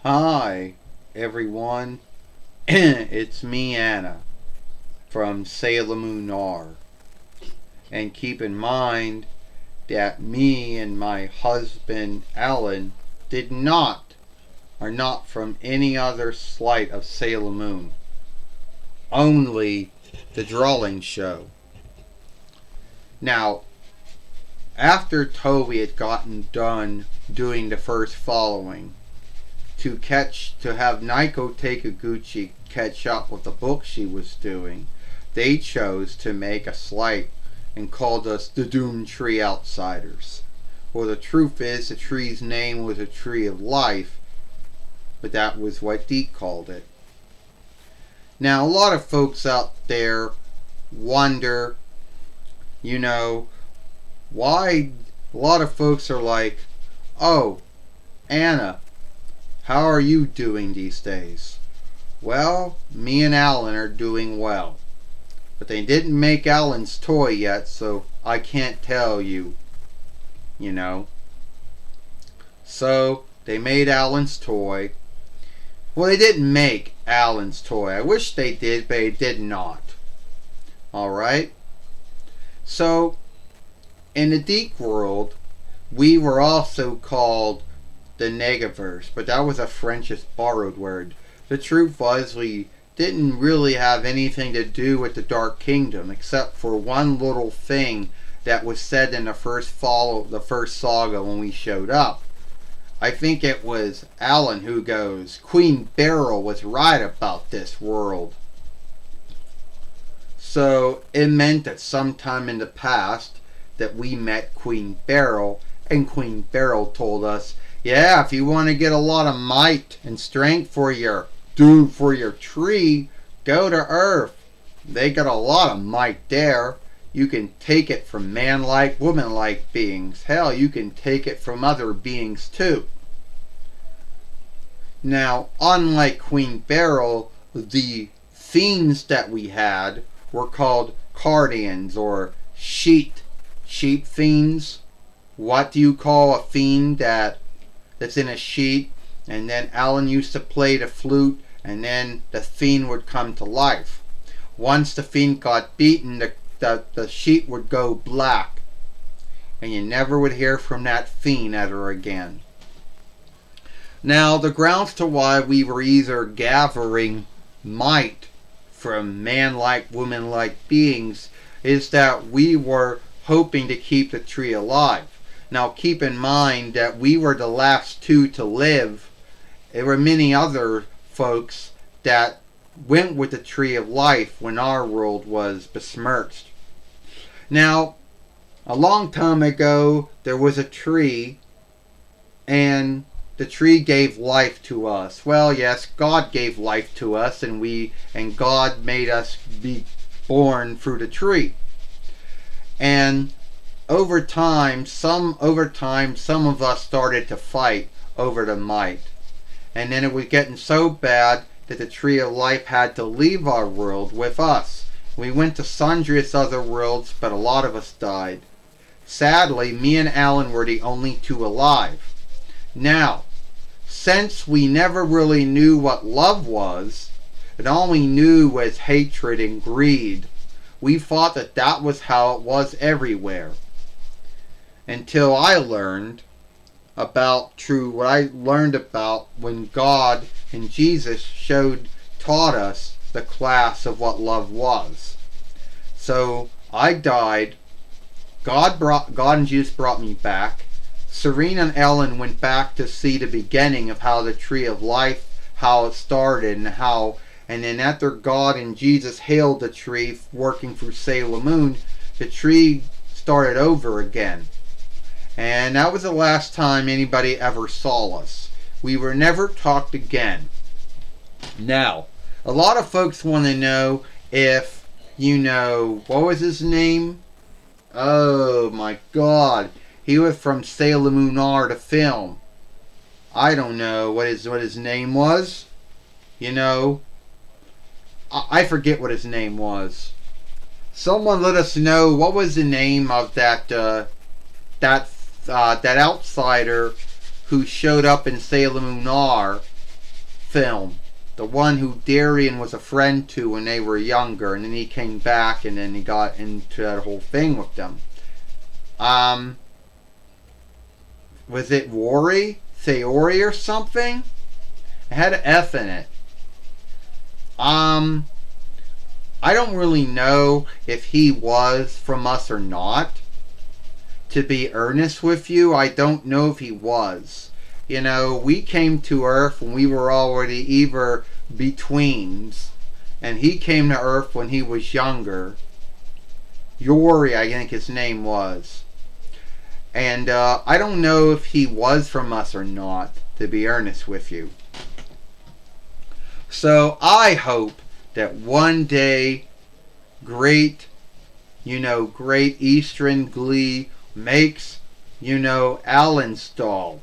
Hi, everyone. It's me, Anna, from Sailor Moon R. And keep in mind that me and my husband, Alan, are not from any other slight of Sailor Moon. Only the drawing show. Now, after Toby had gotten done doing the first following, to have Naiko Takiguchi catch up with the book she was doing, they chose to make a slight and called us the DOOMTREE Outsiders. Well, the truth is, the tree's name was a tree of life, but that was what Deke called it. Now, a lot of folks out there wonder, why a lot of folks are like, oh, Anna, how are you doing these days? Well, me and Alan are doing well. But they didn't make Alan's toy yet, so I can't tell you, So, they made Alan's toy. Well, they didn't make Alan's toy. I wish they did, but they did not. Alright? So, in the Deke world, we were also called the Negaverse, but that was a French's borrowed word. The truth was, we didn't really have anything to do with the Dark Kingdom, except for one little thing that was said in the first saga when we showed up. I think it was Alan who goes, Queen Beryl was right about this world. So it meant that sometime in the past that we met Queen Beryl, and Queen Beryl told us, yeah, if you want to get a lot of might and strength for your tree, go to Earth. They got a lot of might there. You can take it from man-like, woman-like beings. Hell, you can take it from other beings too. Now, unlike Queen Beryl, the fiends that we had were called Cardians or sheep fiends. What do you call a fiend that's in a sheet? And then Alan used to play the flute, and then the fiend would come to life. Once the fiend got beaten, the sheet would go black, and you never would hear from that fiend ever again. Now, the grounds to why we were either gathering might from man-like, woman-like beings is that we were hoping to keep the tree alive. Now, keep in mind that we were the last two to live. There were many other folks that went with the Tree of Life when our world was besmirched. Now, a long time ago, there was a tree, and the tree gave life to us. Well, yes, God gave life to us, and God made us be born through the tree. And over time, some of us started to fight over the might. And then it was getting so bad that the Tree of Life had to leave our world with us. We went to sundry other worlds, but a lot of us died. Sadly, me and Alan were the only two alive. Now, since we never really knew what love was, and all we knew was hatred and greed, we thought that was how it was everywhere. Until I learned about what I learned about when God and Jesus taught us the class of what love was. So I died. God and Jesus brought me back. Serena and Ellen went back to see the beginning of how the Tree of Life, how it started, and then after God and Jesus hailed the tree working through Sailor Moon, the tree started over again. And that was the last time anybody ever saw us. We were never talked again. Now, a lot of folks want to know if, what was his name? Oh my God. He was from Sailor Moon R, the film. I don't know what his name was. I forget what his name was. Someone let us know what was the name of that outsider who showed up in Sailor Moon R film. The one who Darian was a friend to when they were younger, and then he came back and then he got into that whole thing with them. Was it Worry? Theory or something? It had an F in it. I don't really know if he was from us or not. To be earnest with you, I don't know if he was. You know, we came to Earth when we were already either betweens, and he came to Earth when he was younger. Yori, I think his name was. And I don't know if he was from us or not, to be earnest with you. So I hope that one day great Eastern Glee makes, Allenstall.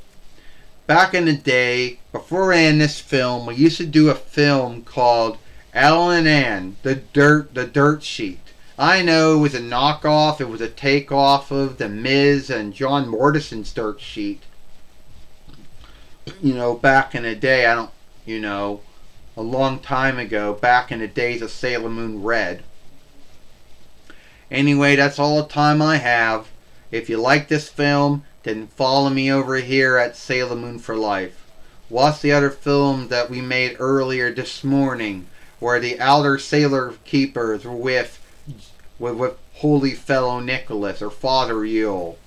Back in the day, before I ran this film, we used to do a film called Alan and Ann, the Dirt Sheet. I know it was a knockoff, it was a takeoff of The Miz and John Mortison's Dirt Sheet. Back in the day, a long time ago, back in the days of Sailor Moon Red. Anyway, that's all the time I have. If you like this film, then follow me over here at Sailor Moon for Life. Watch the other film that we made earlier this morning, where the Outer Sailor Keepers were with Holy Fellow Nicholas, or Father Yule.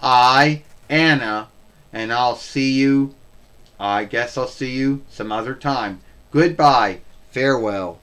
Anna, and I guess I'll see you some other time. Goodbye. Farewell.